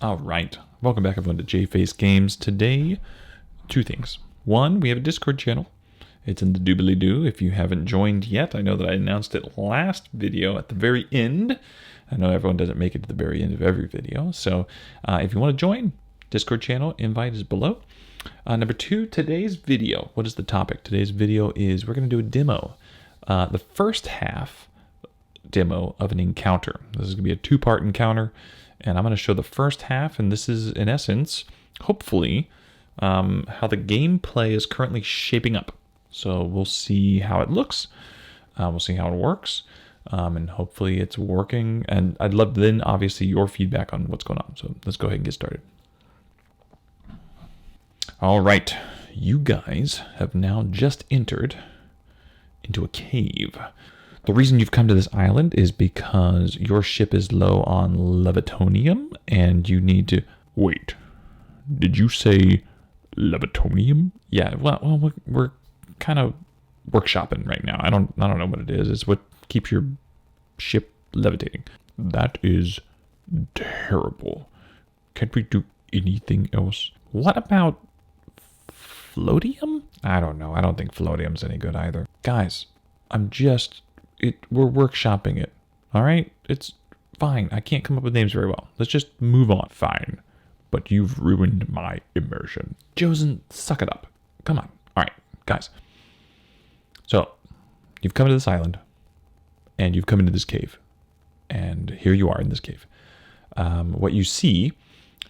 All right, welcome back everyone to JFace Games. Today, two things. One, we have a Discord channel. It's in the doobly-doo if you haven't joined yet. I know that I announced it last video at the very end. I know everyone doesn't make it to the very end of every video. So if you want to join, Discord channel, invite is below. Number two, today's video. What is the topic? Today's video is we're going to do a demo. The first half demo of an encounter. This is going to be a two-part encounter. And I'm going to show the first half, and this is, in essence, hopefully, how the gameplay is currently shaping up. So we'll see how it looks, we'll see how it works, and hopefully it's working. And I'd love then, obviously, your feedback on what's going on. So let's go ahead and get started. All right, you guys have now just entered into a cave. The reason you've come to this island is because your ship is low on levitonium and you need to... Wait, did you say levitonium? Yeah, well we're kind of workshopping right now. I don't know what it is. It's what keeps your ship levitating. That is terrible. Can't we do anything else? What about floatium? I don't know. I don't think floatium's any good either. Guys, we're workshopping it. All right? It's fine. I can't come up with names very well. Let's just move on. Fine. But you've ruined my immersion. Josen, suck it up. Come on. All right, guys. So, you've come to this island, and you've come into this cave. And here you are in this cave. What you see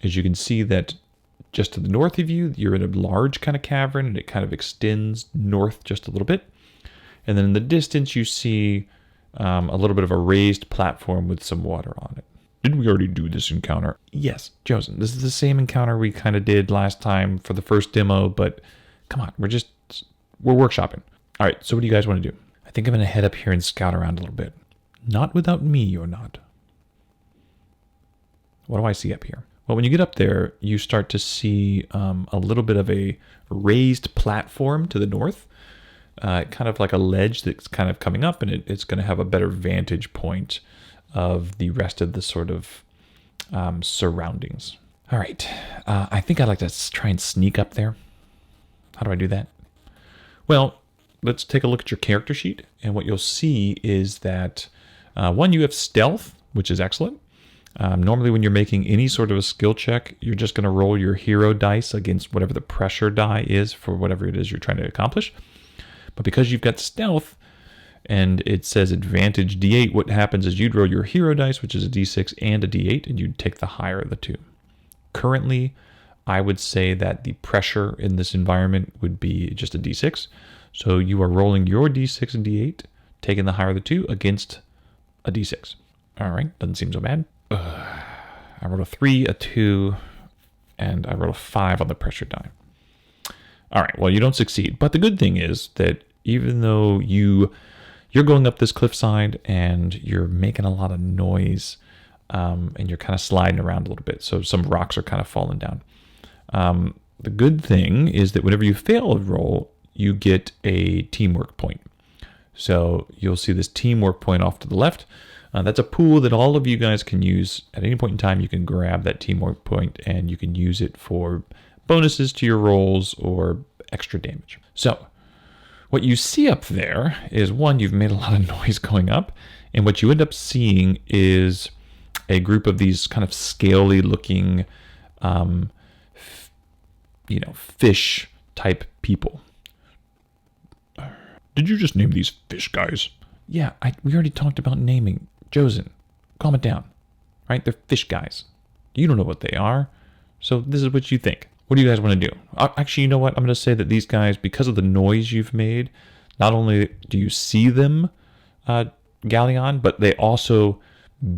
is you can see that just to the north of you, you're in a large kind of cavern, and it kind of extends north just a little bit. And then in the distance, you see a little bit of a raised platform with some water on it. Didn't we already do this encounter? Yes, Josen. This is the same encounter we kind of did last time for the first demo, but come on, we're workshopping. All right, so what do you guys want to do? I think I'm going to head up here and scout around a little bit. Not without me, you're not. What do I see up here? Well, when you get up there, you start to see a little bit of a raised platform to the north. Kind of like a ledge that's kind of coming up, and it's going to have a better vantage point of the rest of the sort of surroundings. All right. I think I'd like to try and sneak up there. How do I do that? Well, let's take a look at your character sheet, and what you'll see is that, one, you have stealth, which is excellent. Normally when you're making any sort of a skill check, you're just going to roll your hero dice against whatever the pressure die is for whatever it is you're trying to accomplish. But because you've got stealth, and it says advantage D8, what happens is you'd roll your hero dice, which is a D6 and a D8, and you'd take the higher of the two. Currently, I would say that the pressure in this environment would be just a D6. So you are rolling your D6 and D8, taking the higher of the two against a D6. All right, doesn't seem so bad. I rolled a 3, a 2, and I rolled a 5 on the pressure die. All right, well, you don't succeed. But the good thing is that even though you're going up this cliffside and you're making a lot of noise and you're kind of sliding around a little bit, so some rocks are kind of falling down. The good thing is that whenever you fail a roll, you get a teamwork point. So you'll see this teamwork point off to the left. That's a pool that all of you guys can use. At any point in time, you can grab that teamwork point and you can use it for bonuses to your rolls or extra damage. So what you see up there is, one, you've made a lot of noise going up, and what you end up seeing is a group of these kind of scaly looking fish type people. Did you just name these fish guys? Yeah, we already talked about naming. Josen, calm it down. Right? They're fish guys. You don't know what they are. So this is what you think. What do you guys want to do? Actually, you know what? I'm going to say that these guys, because of the noise you've made, not only do you see them, Galleon, but they also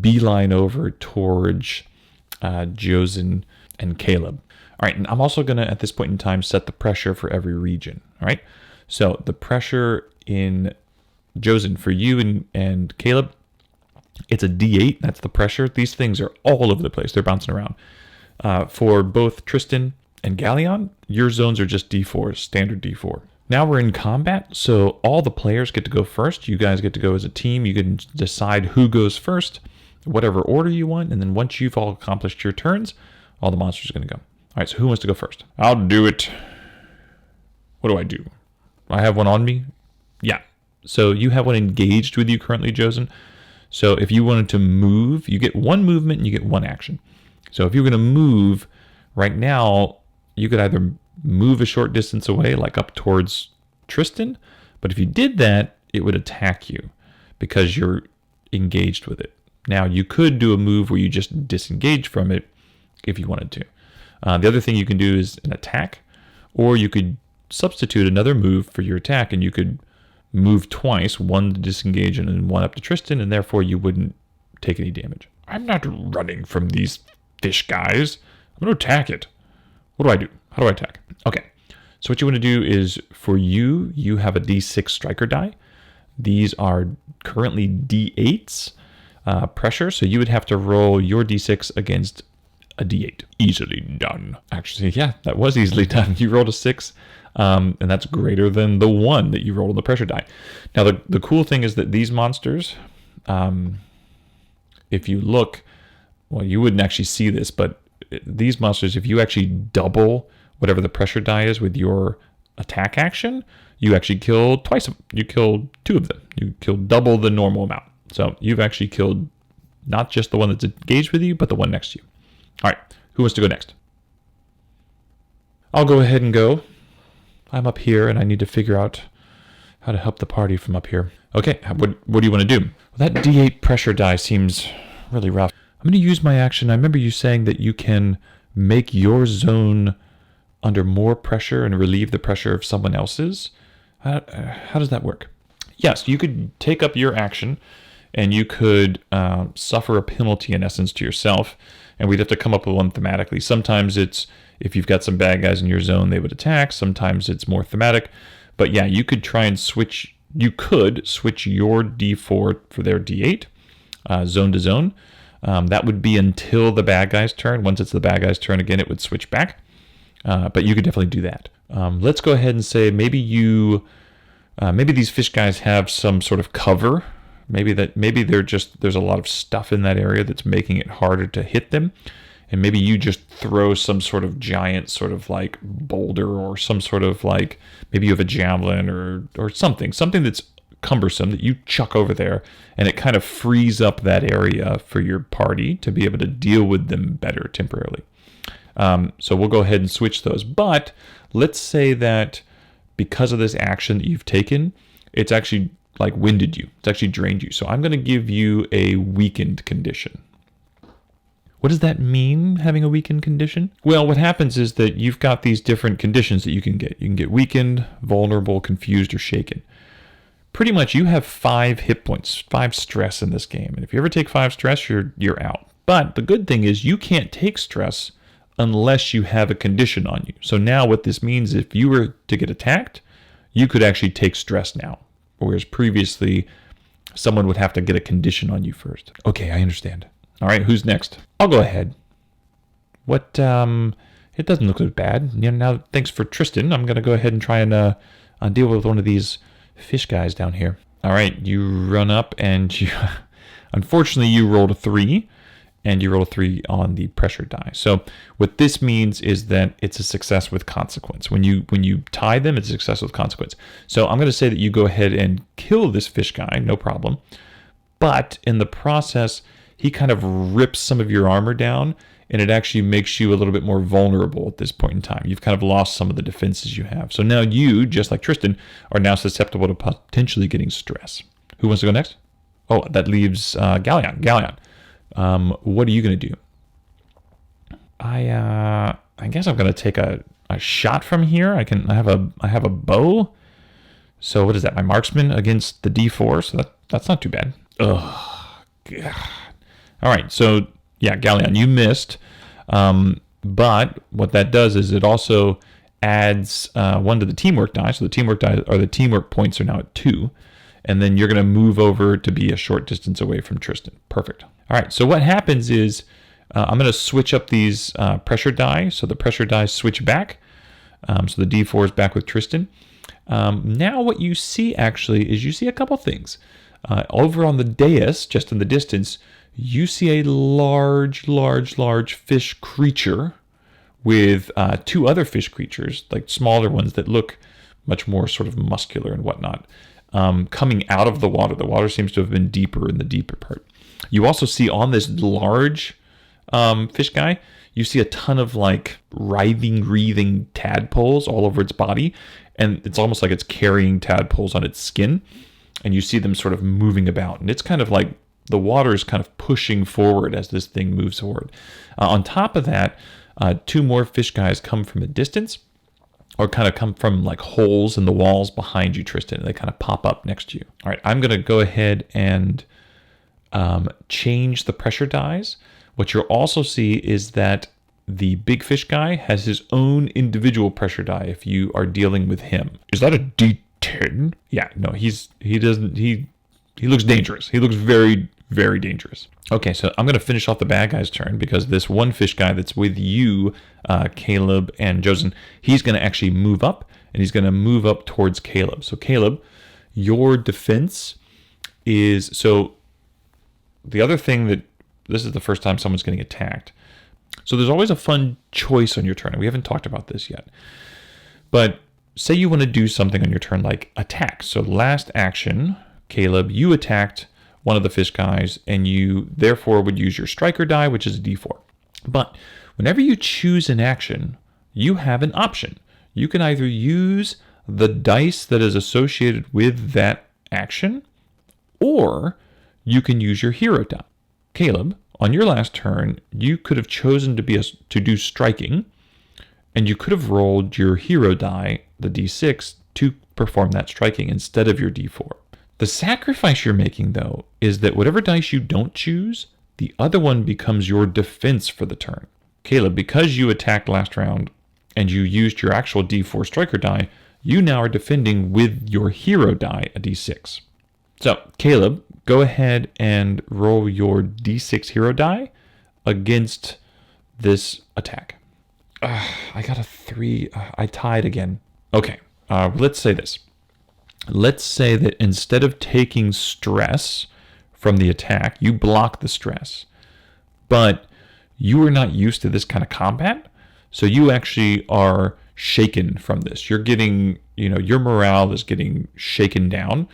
beeline over towards Josen and Caleb. All right, and I'm also going to, at this point in time, set the pressure for every region. All right? So the pressure in Josen for you and Caleb, it's a D8. That's the pressure. These things are all over the place. They're bouncing around. For both Tristan and Galleon, your zones are just D4s, standard D4. Now we're in combat, so all the players get to go first. You guys get to go as a team. You can decide who goes first, whatever order you want, and then once you've all accomplished your turns, all the monsters are going to go. All right, so who wants to go first? I'll do it. What do I do? I have one on me? Yeah. So you have one engaged with you currently, Josen. So if you wanted to move, you get one movement and you get one action. So if you're going to move, right now, you could either move a short distance away, like up towards Tristan. But if you did that, it would attack you because you're engaged with it. Now, you could do a move where you just disengage from it if you wanted to. The other thing you can do is an attack, or you could substitute another move for your attack, and you could move twice, one to disengage and then one up to Tristan, and therefore you wouldn't take any damage. I'm not running from these fish guys. I'm going to attack it. What do I do? How do I attack? Okay, so what you want to do is, for you, you have a D6 striker die. These are currently D8s pressure, so you would have to roll your D6 against a D8. Easily done. Actually, yeah, that was easily done. You rolled a 6, and that's greater than the 1 that you rolled on the pressure die. Now, the cool thing is that these monsters, if you look, well, you wouldn't actually see this, but these monsters, if you actually double whatever the pressure die is with your attack action, you actually kill twice. You kill 2 of them. You kill double the normal amount. So you've actually killed not just the one that's engaged with you, but the one next to you. All right, who wants to go next? I'll go ahead and go. I'm up here, and I need to figure out how to help the party from up here. Okay, what do you want to do? Well, that D8 pressure die seems really rough. I'm going to use my action. I remember you saying that you can make your zone under more pressure and relieve the pressure of someone else's. How does that work? Yes, you could take up your action, and you could suffer a penalty, in essence, to yourself, and we'd have to come up with one thematically. Sometimes it's, if you've got some bad guys in your zone, they would attack. Sometimes it's more thematic. But yeah, you could try and switch. You could switch your D4 for their D8, zone to zone. That would be until the bad guy's turn. Once it's the bad guy's turn again, it would switch back. But you could definitely do that. Let's go ahead and say maybe these fish guys have some sort of cover. Maybe there's a lot of stuff in that area that's making it harder to hit them. And maybe you just throw some sort of giant sort of like boulder, or some sort of like, maybe you have a javelin or something that's cumbersome that you chuck over there, and it kind of frees up that area for your party to be able to deal with them better temporarily. So we'll go ahead and switch those. But let's say that because of this action that you've taken, it's actually like winded you. It's actually drained you. So I'm going to give you a weakened condition. What does that mean, having a weakened condition? Well, what happens is that you've got these different conditions that you can get. You can get weakened, vulnerable, confused, or shaken. Pretty much you have 5 hit points, 5 stress in this game. And if you ever take 5 stress, you're out. But the good thing is you can't take stress unless you have a condition on you. So now what this means, if you were to get attacked, you could actually take stress now. Whereas previously, someone would have to get a condition on you first. Okay, I understand. All right, who's next? I'll go ahead. It doesn't look as bad. Now, thanks for Tristan. I'm going to go ahead and try and deal with one of these fish guys down here. All right, you run up and unfortunately, you rolled a 3. And you roll a 3 on the pressure die. So what this means is that it's a success with consequence. When you tie them, it's a success with consequence. So I'm going to say that you go ahead and kill this fish guy, no problem. But in the process, he kind of rips some of your armor down, and it actually makes you a little bit more vulnerable at this point in time. You've kind of lost some of the defenses you have. So now you, just like Tristan, are now susceptible to potentially getting stress. Who wants to go next? Oh, that leaves Galleon. Galleon. What are you going to do? I guess I'm going to take a shot from here. I have a bow. So what is that? My marksman against the D4. So that's not too bad. Ugh. God. All right. So yeah, Galleon, you missed. But what that does is it also adds 1 to the teamwork die. So the teamwork die, or the teamwork points, are now at 2. And then you're going to move over to be a short distance away from Tristan. Perfect. All right, so what happens is I'm going to switch up these pressure die. So the pressure die switch back. So the D4 is back with Tristan. Now what you see actually is you see a couple things. Over on the dais, just in the distance, you see a large fish creature with two other fish creatures, like smaller ones that look much more sort of muscular and whatnot, coming out of the water. The water seems to have been deeper in the deeper part. You also see on this large fish guy, you see a ton of like writhing tadpoles all over its body, and it's almost like it's carrying tadpoles on its skin, and you see them sort of moving about, and it's kind of like the water is kind of pushing forward as this thing moves forward. On top of that, two more fish guys come from a distance, or kind of come from like holes in the walls behind you, Tristan. They kind of pop up next to you. All right, I'm going to go ahead and change the pressure dies. What you'll also see is that the big fish guy has his own individual pressure die if you are dealing with him. Is that a D10? Yeah, no, he looks dangerous. He looks very, very dangerous. Okay, so I'm going to finish off the bad guy's turn because this one fish guy that's with you, Caleb and Josen, he's going to actually move up, and he's going to move up towards Caleb. So Caleb, your defense is... So the other thing that... This is the first time someone's getting attacked. So there's always a fun choice on your turn. We haven't talked about this yet. But say you want to do something on your turn like attack. So last action, Caleb, you attacked one of the fish guys, and you therefore would use your striker die, which is a d4. But whenever you choose an action, you have an option. You can either use the dice that is associated with that action, or you can use your hero die. Caleb, on your last turn, you could have chosen to do striking, and you could have rolled your hero die, the d6, to perform that striking instead of your d4. The sacrifice you're making, though, is that whatever dice you don't choose, the other one becomes your defense for the turn. Caleb, because you attacked last round and you used your actual d4 striker die, you now are defending with your hero die, a d6. So, Caleb, go ahead and roll your d6 hero die against this attack. I got a 3. I tied again. Okay, let's say this. Let's say that instead of taking stress from the attack, you block the stress. But you are not used to this kind of combat, so you actually are shaken from this. You're getting, your morale is getting shaken down.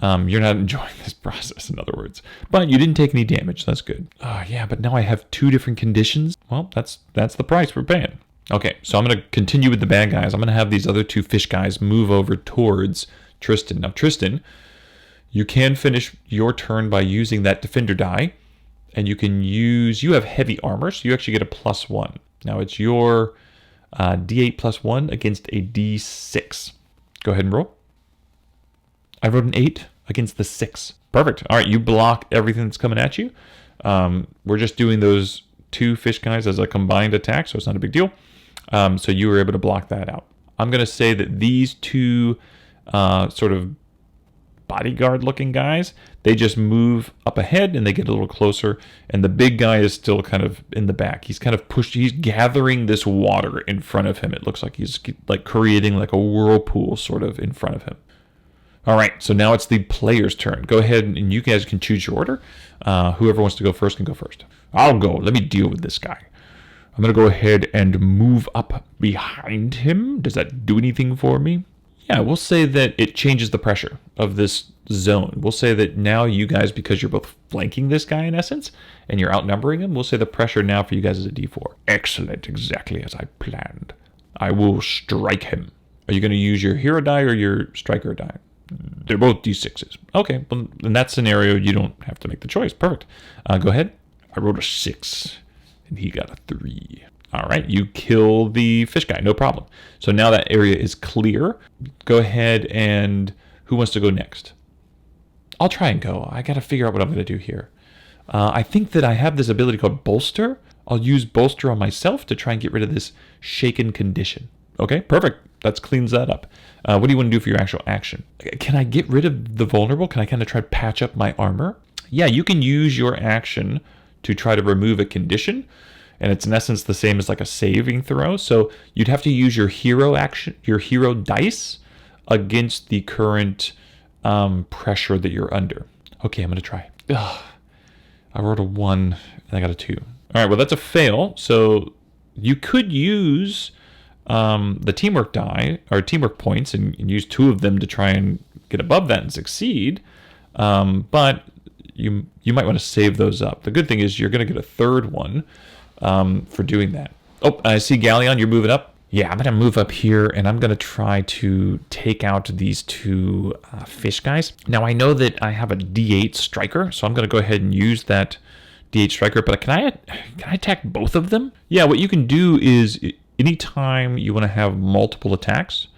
You're not enjoying this process, in other words. But you didn't take any damage. That's good. Yeah, but now I have 2 different conditions. Well, that's the price we're paying. Okay, so I'm going to continue with the bad guys. I'm going to have these other 2 fish guys move over towards Tristan. Now, Tristan, you can finish your turn by using that defender die, and you have heavy armor, so you actually get a +1. Now, it's your d8 +1 against a d6. Go ahead and roll. I wrote an 8 against the 6. Perfect. All right, you block everything that's coming at you. We're just doing those 2 fish guys as a combined attack, so it's not a big deal. So you were able to block that out. I'm going to say that these 2 sort of bodyguard-looking guys, they just move up ahead and they get a little closer, and the big guy is still kind of in the back. He's kind of he's gathering this water in front of him. It looks like he's like creating like a whirlpool sort of in front of him. All right, so now it's the player's turn. Go ahead and you guys can choose your order. Whoever wants to go first can go first. I'll go. Let me deal with this guy. I'm going to go ahead and move up behind him. Does that do anything for me? Yeah, we'll say that it changes the pressure of this zone. We'll say that now you guys, because you're both flanking this guy in essence, and you're outnumbering him, we'll say the pressure now for you guys is a d4. Excellent, exactly as I planned. I will strike him. Are you going to use your hero die or your striker die? They're both d6s. Okay, well, in that scenario, you don't have to make the choice. Perfect. Go ahead. I rolled a 6, and he got a 3. All right, you kill the fish guy, no problem. So now that area is clear. Go ahead and who wants to go next? I'll try and go. I got to figure out what I'm going to do here. I think that I have this ability called Bolster. I'll use Bolster on myself to try and get rid of this shaken condition. Okay, perfect. That cleans that up. What do you want to do for your actual action? Can I get rid of the vulnerable? Can I kind of try to patch up my armor? Yeah, you can use your action to try to remove a condition. And it's in essence the same as like a saving throw. So you'd have to use your hero action, your hero dice against the current pressure that you're under. Okay, I'm going to try. Ugh. I rolled a 1 and I got a 2. All right, well, that's a fail. So you could use the teamwork die or teamwork points and use 2 of them to try and get above that and succeed. But you might want to save those up. The good thing is you're going to get a 3rd one for doing that. Oh, I see Galleon, you're moving up. Yeah, I'm going to move up here, and I'm going to try to take out these 2 fish guys. Now, I know that I have a D8 striker, so I'm going to go ahead and use that D8 striker, but can I attack both of them? Yeah, what you can do is anytime you want to have multiple attacks,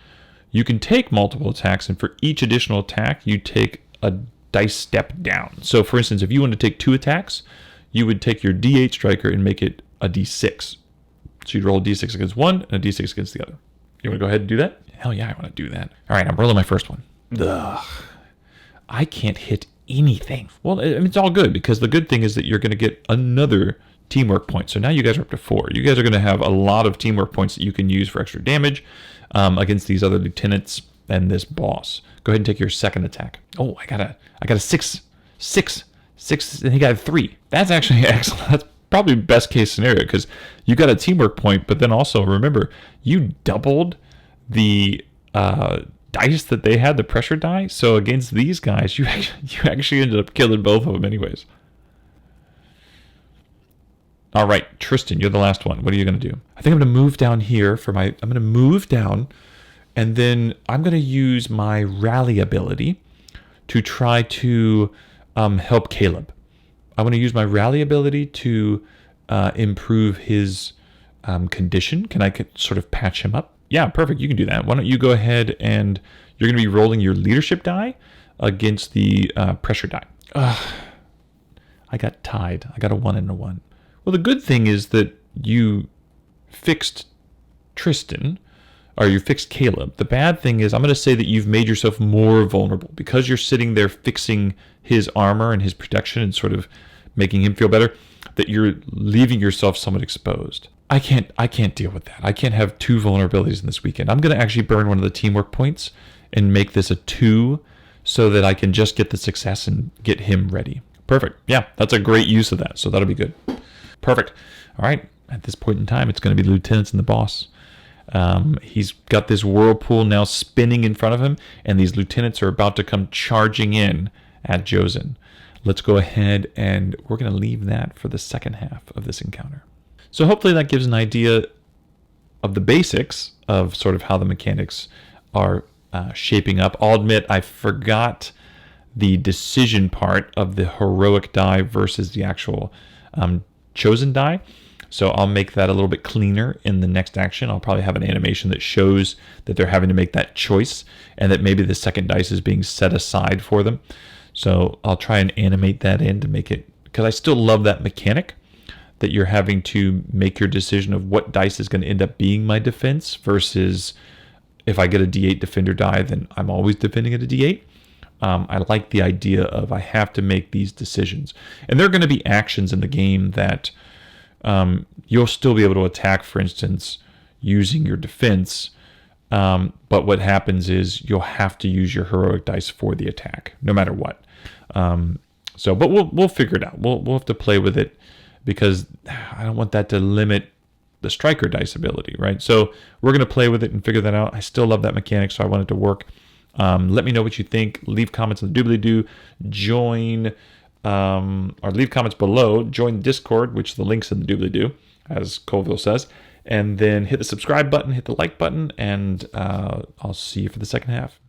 you can take multiple attacks, and for each additional attack, you take a dice step down. So, for instance, if you want to take 2 attacks, you would take your D8 striker and make it a D6. So you'd roll a D6 against one and a D6 against the other. You want to go ahead and do that? Hell yeah, I want to do that. All right, I'm rolling my first one. Ugh. I can't hit anything. Well, it's all good because the good thing is that you're going to get another teamwork point. So now you guys are up to 4. You guys are going to have a lot of teamwork points that you can use for extra damage against these other lieutenants and this boss. Go ahead and take your second attack. Oh, I got a 6, and he got a 3. That's actually excellent. That's probably best case scenario because you got a teamwork point, but then also remember you doubled the dice that they had, the pressure die. So against these guys, you actually ended up killing both of them anyways. All right, Tristan, you're the last one. What are you going to do? I think I'm going to move down here I'm going to move down, and then I'm going to use my rally ability to try to help Caleb. I want to use my rally ability to improve his condition. Can I sort of patch him up? Yeah, perfect. You can do that. Why don't you go ahead and you're going to be rolling your leadership die against the pressure die. I got tied. I got a 1 and a 1. Well, the good thing is that you fixed Tristan, or you fixed Caleb. The bad thing is I'm going to say that you've made yourself more vulnerable because you're sitting there fixing his armor and his protection and sort of making him feel better, that you're leaving yourself somewhat exposed. I can't deal with that. I can't have 2 vulnerabilities in this weekend. I'm going to actually burn one of the teamwork points and make this a 2 so that I can just get the success and get him ready. Perfect. Yeah, that's a great use of that. So that'll be good. Perfect. All right. At this point in time, it's going to be the lieutenants and the boss. He's got this whirlpool now spinning in front of him, and these lieutenants are about to come charging in at Josen. Let's go ahead and we're going to leave that for the second half of this encounter. So hopefully that gives an idea of the basics of sort of how the mechanics are shaping up. I'll admit I forgot the decision part of the heroic die versus the actual chosen die. So I'll make that a little bit cleaner in the next action. I'll probably have an animation that shows that they're having to make that choice and that maybe the second dice is being set aside for them. So I'll try and animate that in to make it, because I still love that mechanic that you're having to make your decision of what dice is going to end up being my defense versus if I get a D8 defender die, then I'm always defending at a D8. I like the idea of I have to make these decisions. And there are going to be actions in the game that you'll still be able to attack, for instance, using your defense. But what happens is you'll have to use your heroic dice for the attack, no matter what. But we'll figure it out. We'll have to play with it because I don't want that to limit the striker dice ability, right? So we're going to play with it and figure that out. I still love that mechanic, so I want it to work. Let me know what you think. Leave comments on the doobly-doo. Join, or leave comments below. Join the Discord, which the link's in the doobly-doo, as Colville says. And then hit the subscribe button, hit the like button, and I'll see you for the second half.